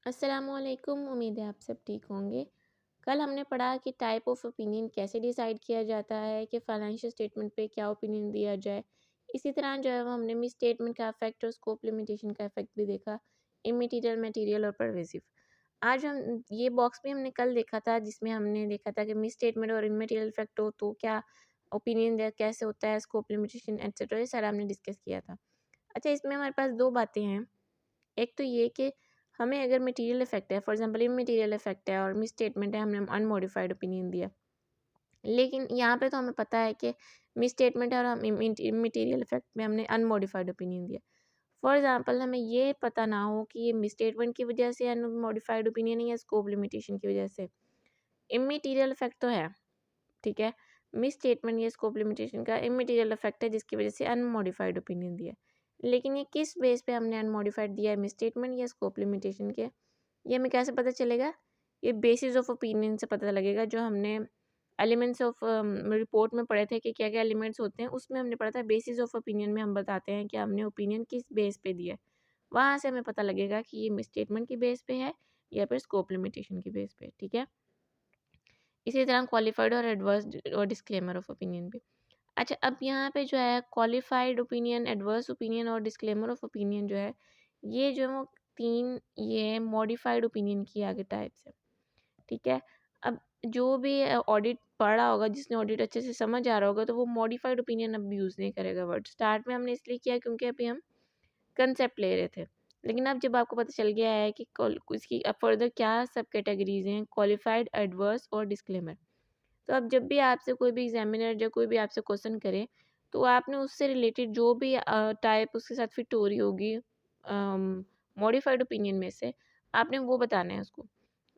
अस्सलामुअलैकुम। उम्मीद है आप सब ठीक होंगे। कल हमने पढ़ा कि टाइप ऑफ ओपिनियन कैसे डिसाइड किया जाता है कि फाइनेंशियल स्टेटमेंट पे क्या ओपिनियन दिया जाए। इसी तरह जो है वो हमने मिस स्टेटमेंट का इफेक्ट और स्कोप लिमिटेशन का इफेक्ट भी देखा, इममटीरियल, मटेरियल और परवेसिव। आज हम ये बॉक्स भी हमने कल देखा था जिसमें हमने देखा था कि मिस स्टेटमेंट और इममटीरियल इफेक्ट हो तो क्या ओपिनियन कैसे होता है, स्कोप लिमिटेशन एटसेट्रा, ये सारा हमने डिस्कस किया था। अच्छा, इसमें हमारे पास दो बातें हैं। एक तो ये कि हमें अगर मटेरियल इफेक्ट है, फॉर एग्जांपल इममटेरियल इफेक्ट है और मिस स्टेटमेंट है, हमने अनमोडिफाइड ओपिनियन दिया, लेकिन यहाँ पे तो हमें पता है कि मिस स्टेटमेंट है और हम इममटेरियल इफेक्ट में हमने अनमोडिफाइड ओपिनियन दिया। फॉर एग्जांपल हमें ये पता ना हो कि ये मिस स्टेटमेंट की वजह से अनमोडिफाइड ओपिनियन है या स्कोप लिमिटेशन की वजह से। इममटेरियल इफेक्ट तो है, ठीक है, मिस स्टेटमेंट या स्कोप लिमिटेशन का इममटेरियल इफेक्ट है जिसकी वजह से अनमोडिफाइड ओपिनियन दिया। लेकिन ये किस बेस पे हमने अनमोडिफाइड दिया है, मिस स्टेटमेंट या स्कोप लिमिटेशन के, ये हमें कैसे पता चलेगा? ये बेसिस ऑफ ओपिनियन से पता लगेगा। जो हमने एलिमेंट्स ऑफ रिपोर्ट में पढ़े थे कि क्या क्या एलिमेंट्स होते हैं, उसमें हमने पढ़ा था बेसिस ऑफ ओपिनियन में हम बताते हैं कि हमने ओपिनियन किस बेस पे दिया है। वहाँ से हमें पता लगेगा कि ये मिस स्टेटमेंट की बेस पे है या फिर स्कोप लिमिटेशन की बेस पे, ठीक है। इसी तरह क्वालिफाइड और एडवर्स और डिस्क्लेमर ऑफ ओपिनियन भी। अच्छा, अब यहाँ पे जो है क्वालिफाइड ओपिनियन, एडवर्स ओपिनियन और डिस्क्लेमर ऑफ ओपिनियन जो है, ये जो है वो तीन ये मॉडिफाइड ओपिनियन की आगे टाइप्स है, ठीक है। अब जो भी ऑडिट पढ़ा होगा, जिसने ऑडिट अच्छे से समझ आ रहा होगा, तो वो मॉडिफाइड ओपिनियन अब यूज़ नहीं करेगा वर्ड। स्टार्ट में हमने इसलिए किया क्योंकि अभी हम कंसेप्ट ले रहे थे, लेकिन अब जब आपको पता चल गया है कि इसकी अब फर्दर क्या सब कैटेगरीज हैं, क्वालिफाइड, एडवर्स और डिस्क्लेमर, तो अब जब भी आपसे कोई भी एग्जामिनर या कोई भी आपसे क्वेश्चन करे, तो आपने उससे रिलेटेड जो भी टाइप उसके साथ फिट हो रही होगी मॉडिफाइड ओपिनियन में से, आपने वो बताना है उसको।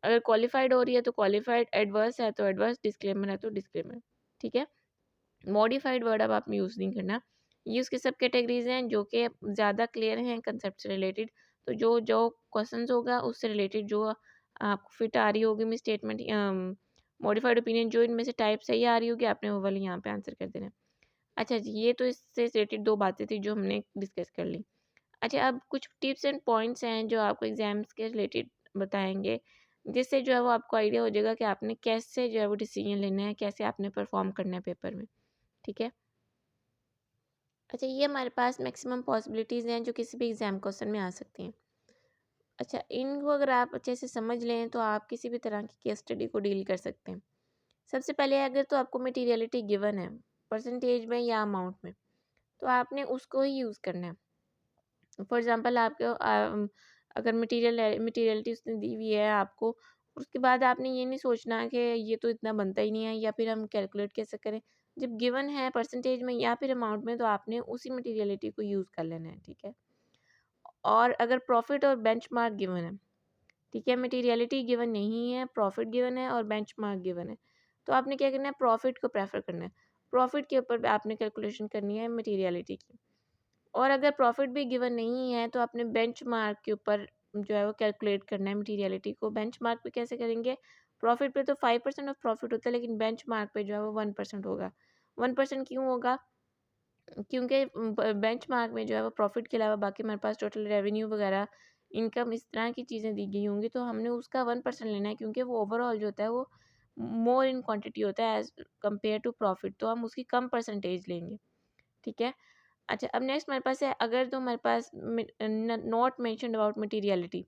अगर क्वालिफाइड हो रही है तो क्वालिफाइड, एडवर्स है तो एडवर्स, डिस्क्लेमर है तो डिस्क्लेमर, ठीक है। मॉडिफाइड वर्ड अब आपने यूज़ नहीं करना। ये उसके सब कैटेगरीज हैं जो कि ज़्यादा क्लियर हैं कंसेप्ट से रिलेटेड। तो जो जो क्वेश्चंस होगा उससे रिलेटेड जो आपको फिट आ रही होगी मिस स्टेटमेंट, मॉडिफाइड ओपिनियन जो इनमें से टाइप सही आ रही होगी, आपने वो वाली यहाँ पे आंसर कर देना है। अच्छा जी, ये तो इससे रिलेटेड दो बातें थी जो हमने डिस्कस कर ली। अच्छा, अब कुछ टिप्स एंड पॉइंट्स हैं जो आपको एग्जाम्स के रिलेटेड बताएंगे, जिससे जो है वो आपको आइडिया हो जाएगा कि आपने कैसे जो है वो डिसीजन लेना है, कैसे आपने परफॉर्म करना है पेपर में, ठीक है। अच्छा, ये हमारे पास मैक्सिमम पॉसिबिलिटीज़ हैं जो किसी भी एग्ज़ाम क्वेश्चन में आ सकती हैं। अच्छा, इनको अगर आप अच्छे से समझ लें तो आप किसी भी तरह की केस स्टडी को डील कर सकते हैं। सबसे पहले अगर तो आपको मटेरियलिटी गिवन है, परसेंटेज में या अमाउंट में, तो आपने उसको ही यूज़ करना है। फॉर एग्ज़ाम्पल आपको अगर मटेरियलिटी उसने दी हुई है आपको, उसके बाद आपने ये नहीं सोचना कि ये तो इतना बनता ही नहीं है या फिर हम कैलकुलेट कैसे करें। जब गिवन है परसेंटेज में या फिर अमाउंट में, तो आपने उसी मटेरियलिटी को यूज़ कर लेना है, ठीक है। और अगर प्रॉफिट और बेंचमार्क गिवन है, ठीक है, मटेरियलिटी गिवन नहीं है, प्रॉफिट गिवन है और बेंचमार्क गिवन है, तो आपने क्या करना है, प्रॉफिट को प्रेफर करना है। प्रॉफिट के ऊपर आपने कैलकुलेशन करनी है मटेरियलिटी की। और अगर प्रॉफिट भी गिवन नहीं है तो आपने बेंचमार्क के ऊपर जो है वो कैलकुलेट करना है मटेरियलिटी को। बेंचमार्क पे कैसे करेंगे? प्रॉफिट पे तो 5% ऑफ प्रॉफिट होता है, लेकिन बेंचमार्क पे जो है वो 1% होगा। 1% क्यों होगा? क्योंकि बेंचमार्क में जो है वो प्रॉफिट के अलावा बाकी हमारे पास टोटल रेवेन्यू वगैरह, इनकम, इस तरह की चीज़ें दी गई होंगी, तो हमने उसका 1% लेना है क्योंकि वो ओवरऑल जो होता है वो मोर इन क्वांटिटी होता है एज कम्पेयर टू प्रॉफिट, तो हम उसकी कम परसेंटेज लेंगे, ठीक है। अच्छा, अब नेक्स्ट हमारे पास है, अगर तो हमारे पास नॉट मेंशन्ड अबाउट मटेरियलिटी,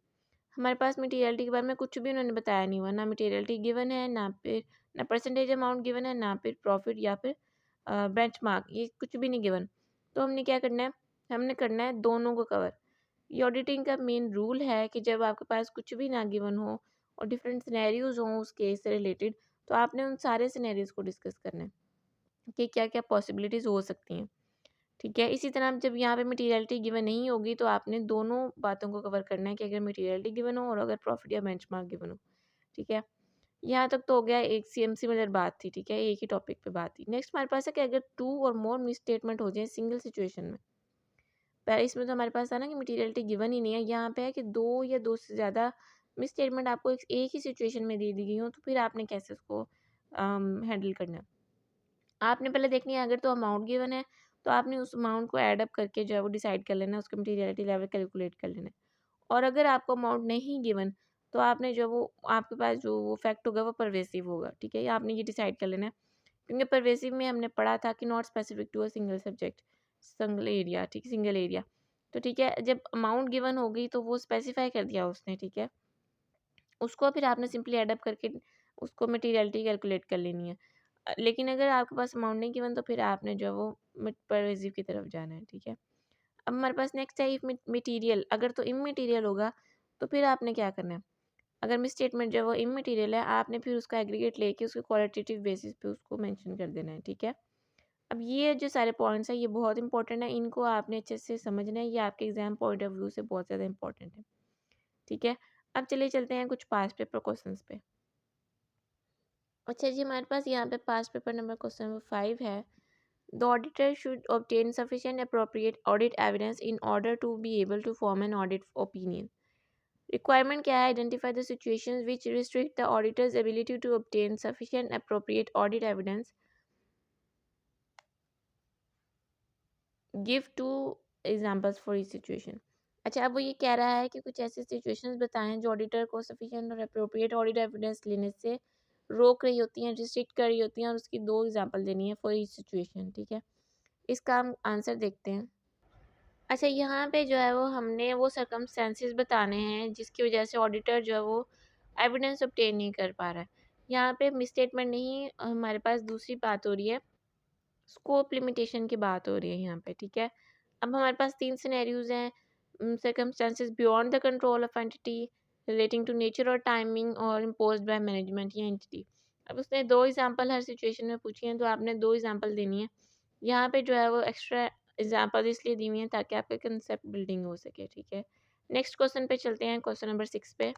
हमारे पास मटेरियलिटी के बारे में कुछ भी उन्होंने बताया नहीं हुआ, ना मटेरियलिटी गिवन है, ना फिर ना परसेंटेज अमाउंट गिवन है, ना फिर प्रॉफिट या फिर बेंचमार्क, ये कुछ भी नहीं गिवन। तो हमने क्या करना है, हमने करना है दोनों को कवर। ये ऑडिटिंग का मेन रूल है कि जब आपके पास कुछ भी ना गिवन हो और डिफरेंट सिनेरियोज हों उस केस से रिलेटेड, तो आपने उन सारे सिनेरियोज को डिस्कस करना है कि क्या क्या पॉसिबिलिटीज़ हो सकती हैं, ठीक है। इसी तरह जब यहाँ पे मटेरियलिटी गिवन नहीं होगी तो आपने दोनों बातों को कवर करना है कि अगर मटेरियलिटी गिवन हो और अगर प्रॉफिट या बेंचमार्क गिवन हो, ठीक है। यहाँ तक तो हो गया, एक सेम सिमिलर बात थी, ठीक है, एक ही टॉपिक पे बात थी। नेक्स्ट हमारे पास है कि अगर 2 और मोर मिस स्टेटमेंट हो जाए सिंगल सिचुएशन में। पहले इसमें तो हमारे पास था ना कि मटेरियलिटी गिवन ही नहीं है, यहाँ पे है कि 2 या 2 से ज़्यादा मिस स्टेटमेंट आपको एक ही सिचुएशन में दे दी गई हो, तो फिर आपने कैसे उसको हैंडल करना है। आपने पहले देखनी है, अगर तो अमाउंट गिवन है तो आपने उस अमाउंट को ऐड अप करके जो है वो डिसाइड कर लेना है, उसका मटेरियलिटी लेवल कैलकुलेट कर लेना है। और अगर आपको अमाउंट नहीं गिवन, तो आपने जो वो आपके पास जो वो फैक्ट होगा वो परवेसिव होगा, ठीक है? आपने ये डिसाइड कर लेना है, क्योंकि परवेसिव में हमने पढ़ा था कि not specific to a single subject, single area, ठीक है? Single area. तो ठीक है, जब अमाउंट गिवन हो गई तो वो स्पेसिफाई कर दिया उसने, ठीक है? उसको फिर आपने सिंपली ऐड अप करके उसको मटेरियलिटी कैलकुलेट कर लेनी है। लेकिन अगर आपके पास अमाउंट नहीं गिवन तो फिर आपने जो है वो परवेसिव की तरफ जाना है, ठीक है? अब हमारे पास नेक्स्ट है इफ मटेरियल, अगर तो इममटेरियल होगा तो फिर आपने क्या करना है? अगर मिस स्टेटमेंट जो है वो इममटेरियल है, आपने फिर उसका एग्रीगेट लेके उसके क्वालिटेटिव बेसिस पे उसको मेंशन कर देना है, ठीक है? अब ये जो सारे पॉइंट्स हैं ये बहुत इंपॉर्टेंट है, इनको आपने अच्छे से समझना है, ये आपके एग्जाम पॉइंट ऑफ व्यू से बहुत ज़्यादा इंपॉर्टेंट है, ठीक है? अब चलिए चलते हैं कुछ पास्ट पेपर क्वेश्चंस पे। अच्छा जी, हमारे पास यहाँ पे past paper number question number 5 है। The auditor should obtain sufficient appropriate audit evidence in order to be able to form an audit opinion. Requirement क्या है? Identify the situations which restrict the auditor's ability to obtain sufficient appropriate audit evidence. Give two examples for each situation. अच्छा, अब वो ये कह रहा है कि कुछ ऐसे सिचुएशंस बताएं जो ऑडिटर को सफिशिएंट और अप्रोप्रिएट ऑडिट एविडेंस लेने से रोक रही होती हैं, रिस्ट्रिक्ट कर रही होती हैं, और उसकी दो एग्जांपल देनी है फॉर ईच सिचुएशन, ठीक है? इसका हम आंसर देखते हैं। अच्छा, यहाँ पे जो है वो हमने वो सर्कमस्टेंसेस बताने हैं जिसकी वजह से ऑडिटर जो है वो एविडेंस ऑब्टेन नहीं कर पा रहा है। यहाँ पे मिसस्टेटमेंट नहीं, हमारे पास दूसरी बात हो रही है, स्कोप लिमिटेशन की बात हो रही है यहाँ पे, ठीक है? अब हमारे पास 3 सिनेरियोज़ हैं, circumstances beyond the control of entity, relating to nature और टाइमिंग, और इम्पोज्ड बाय मैनेजमेंट या एंटिटी। अब उसने 2 एग्ज़ाम्पल हर सिचुएशन में पूछी हैं, तो आपने 2 एग्ज़ाम्पल देनी है। यहाँ पे जो है वो एक्स्ट्रा एग्ज़ाम्पल इसलिए दी हुई हैं ताकि आपका कंसेप्ट बिल्डिंग हो सके, ठीक है? नेक्स्ट क्वेश्चन पे चलते हैं, क्वेश्चन नंबर 6 पे।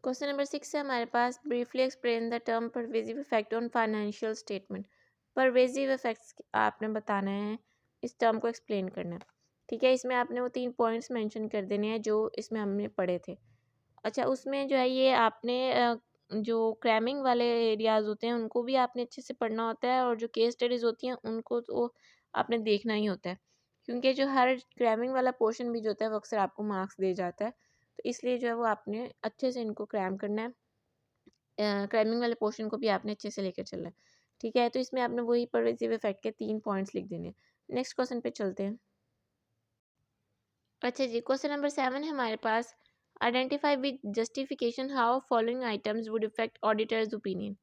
क्वेश्चन नंबर 6 है हमारे पास, briefly explain the term pervasive effect on financial statement. Pervasive effects आपने बताना है, इस टर्म को एक्सप्लेन करना है, ठीक है? इसमें आपने वो 3 पॉइंट्स मेंशन कर देने हैं जो इसमें हमने पढ़े थे। अच्छा, उसमें जो है ये आपने जो क्रैमिंग वाले एरियाज़ होते हैं उनको भी आपने अच्छे से पढ़ना होता है, और जो केस स्टडीज़ होती हैं उनको तो आपने देखना ही होता है, क्योंकि जो हर क्रैमिंग वाला पोर्शन भी जो होता है वो अक्सर आपको मार्क्स दे जाता है। तो इसलिए जो है वो आपने अच्छे से इनको क्रैम करना है, क्रैमिंग वाले पोर्शन को भी आपने अच्छे से लेकर चलना है, ठीक है? तो इसमें आपने वही परवेसिव इफेक्ट के 3 पॉइंट्स लिख देने हैं। नेक्स्ट क्वेश्चन पे चलते हैं। अच्छा जी, क्वेश्चन नंबर 7 है हमारे पास, identify with justification how following items would affect auditors opinion.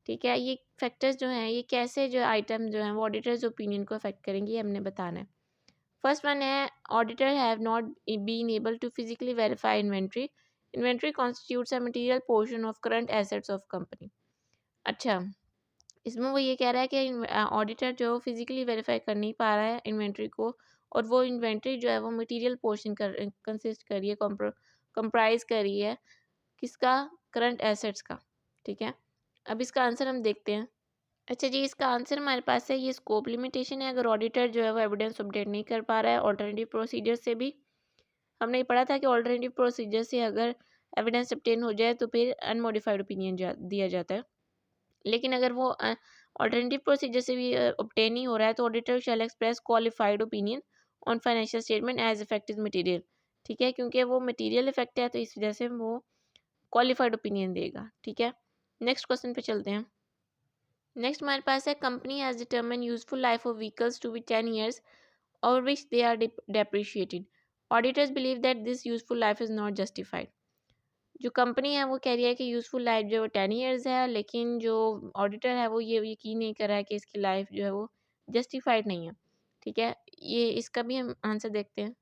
ठीक है, ये फैक्टर्स जो हैं ये कैसे जो आइटम जो हैं वो ऑडिटर्स ओपिनियन को अफेक्ट करेंगे, ये हमने बताना है। फर्स्ट वन है, auditor have not been able to physically verify inventory. Inventory constitutes a material portion of current assets of company. अच्छा, इसमें वो ये कह रहा है कि ऑडिटर जो फिजिकली वेरीफाई कर नहीं पा रहा है इन्वेंट्री को, और वो इन्वेंट्री जो है वो मटेरियल पोर्शन कर कंसिस्ट कर रही है, कंप्राइज कर रही है किसका? करंट एसेट्स का, ठीक है? अब इसका आंसर हम देखते हैं। अच्छा जी, इसका आंसर हमारे पास है, ये स्कोप लिमिटेशन है। अगर ऑडिटर जो है वो एविडेंस अपडेट नहीं कर पा रहा है ऑल्टरनेटिव प्रोसीजर से भी, हमने ये पढ़ा था कि ऑल्टरनेटिव प्रोसीजर से अगर एविडेंस obtain हो जाए तो फिर अनमोडिफाइड ओपिनियन दिया जाता है। लेकिन अगर वो ऑल्टरनेटिव प्रोसीजर से भी ऑब्टेन नहीं हो रहा है तो auditor shall express qualified opinion on financial statement as effect is material, ठीक है? क्योंकि वो मटीरियल इफेक्ट है तो इस वजह से वो क्वालिफाइड ओपिनियन देगा, ठीक है? नेक्स्ट क्वेश्चन पे चलते हैं। नेक्स्ट हमारे पास है, company has determine useful life of vehicles to be 10 years और which they are depreciated. Auditors believe that this useful life is not justified. जो कंपनी है वो कह रही है कि यूज़फुल लाइफ जो है वो 10 ईयर्स है, लेकिन जो ऑडिटर है वो ये यकीन नहीं कर रहा है कि इसकी लाइफ जो है वो जस्टिफाइड नहीं है, ठीक है? ये इसका भी हम आंसर देखते हैं।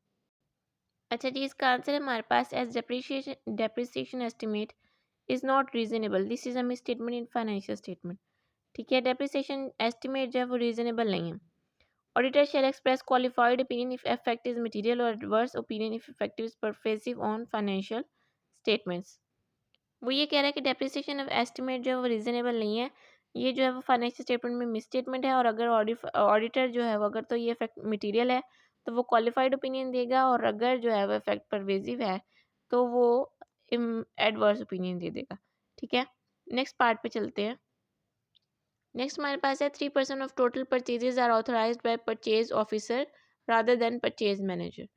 अच्छा जी, इसका आंसर है हमारे पास, as depreciation estimate is not reasonable, this is a misstatement in financial statement, ठीक है? डेप्रिसिएशन एस्टिमेट जो है वो रीजनेबल नहीं है। Auditor shall express qualified opinion if effect is material और adverse opinion if effect is pervasive on financial statements. वो ये कह रहा है कि डेप्रिसिएशन ऑफ एस्टिमेट जो है वो रीज़नेबल नहीं है। ये जो है वो फाइनेंशियल स्टेटमेंट में मिस स्टेटमेंट है, और अगर ऑडिटर जो है वो अगर तो ये इफेक्ट मटेरियल है तो वो क्वालिफाइड ओपिनियन देगा, और अगर जो है वो इफेक्ट परवेसिव है तो वो एडवर्स ओपिनियन दे देगा, ठीक है? नेक्स्ट पार्ट पे चलते हैं। नेक्स्ट हमारे पास है, 3% of total purchases are authorised by purchase officer rather than purchase manager.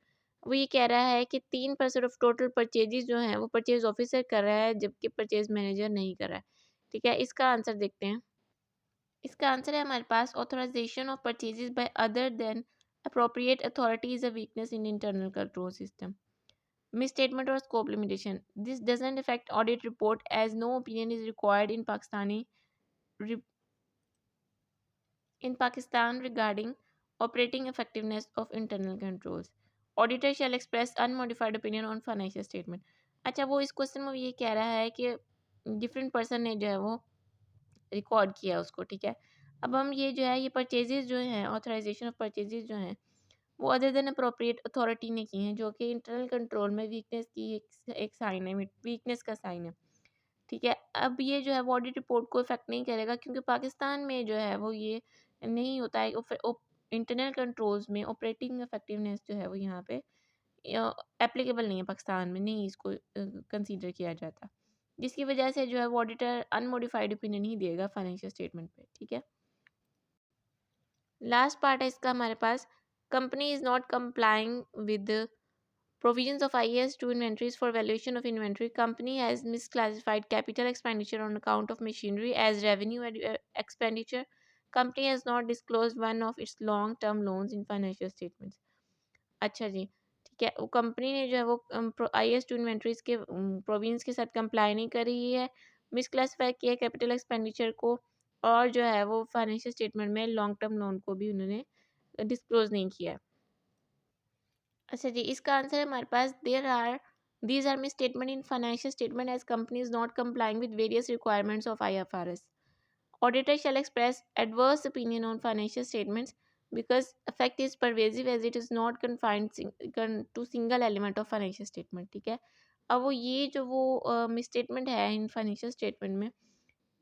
वो ये कह रहा है कि 3% ऑफ टोटल परचेजेस जो हैं वो परचेज ऑफिसर कर रहा है, जबकि परचेज मैनेजर नहीं कर रहा है। ठीक है, इसका आंसर देखते हैं। इसका आंसर है हमारे पास authorisation of purchases by other than appropriate authority is a weakness in internal control system. Misstatement or scope limitation. This doesn't affect audit report as no opinion is required in Pakistan regarding operating effectiveness of internal controls. Auditor shall express unmodified opinion on financial statement. अच्छा, वो इस question में ये कह रहा है कि different person ने जो है वो रिकॉर्ड किया उसको। ठीक है, अब हम ये जो है ये परचेजेस जो हैं, ऑथराइजेशन ऑफ परचेजेस जो हैं वो अदर देन अप्रोप्रिएट अथॉरिटी ने की हैं, जो कि इंटरनल कंट्रोल में वीकनेस की एक साइन है, वीकनेस का साइन है। ठीक है, अब ये जो है वो ऑडिट रिपोर्ट को इफेक्ट नहीं करेगा, क्योंकि पाकिस्तान में जो है वो ये नहीं होता है। इंटरनल कंट्रोल्स में ऑपरेटिंग इफेक्टिवनेस जो है वो यहाँ पे एप्लीकेबल नहीं है, पाकिस्तान में नहीं इसको कंसीडर किया जाता, जिसकी वजह से जो है वो ऑडिटर अनमोडिफाइड ओपिनियन ही देगा फाइनेंशियल स्टेटमेंट पे। ठीक है, लास्ट पार्ट है इसका हमारे पास, company is not complying with provisions of IAS 2 inventories for valuation of inventory. Company has misclassified capital expenditure on account of machinery as revenue expenditure. Company has not disclosed one of its long term loans in financial statements. अच्छा जी, ठीक है, वो company ने जो है वो IAS 2 inventories के provisions के साथ कंप्लाई नहीं कर रही है, मिसक्लासीफाई किया कैपिटल एक्सपेंडिचर को, और जो है वो फाइनेंशियल स्टेटमेंट में लॉन्ग टर्म लोन को भी उन्होंने डिस्क्लोज नहीं किया। अच्छा जी, इसका आंसर है हमारे पास these are misstatement in financial statement as company is not complying with various requirements of IFRS. Auditor shall express adverse opinion on financial statements because effect is pervasive as it is not confined to single element of financial statement. ठीक है, अब वो ये जो वो misstatement है इन financial statement में,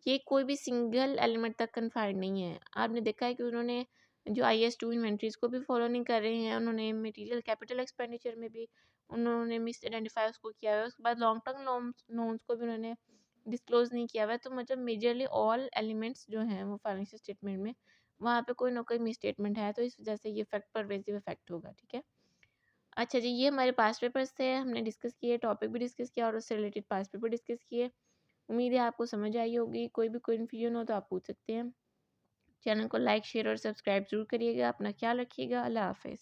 ये कोई भी सिंगल एलिमेंट तक कन्फाइंड नहीं है। आपने देखा है कि उन्होंने जो IAS 2 इन्वेंट्रीज को भी फॉलो नहीं कर रहे हैं, उन्होंने मटेरियल कैपिटल एक्सपेंडिचर में भी उन्होंने मिस आइडेंटिफाई उसको किया हुआ है, उसके बाद लॉन्ग टर्म लोन्स को भी उन्होंने डिस्क्लोज नहीं किया हुआ है। तो मतलब मेजरली ऑल एलिमेंट्स जो हैं वो फाइनेंशियल स्टेटमेंट में वहाँ पे कोई ना कोई मिस स्टेटमेंट है, तो इस वजह से ये इफेक्ट परवेसिव इफेक्ट होगा। ठीक है, अच्छा जी, ये हमारे पास्ट पेपर्स थे, हमने डिस्कस किए, टॉपिक भी डिस्कस किया और उससे रिलेटेड पास्ट पेपर डिस्कस किए। उम्मीद है आपको समझ आई होगी। कोई भी कन्फ्यूजन हो तो आप पूछ सकते हैं। चैनल को लाइक शेयर और सब्सक्राइब जरूर करिएगा। अपना ख्याल रखिएगा। अल्लाह हाफिज़।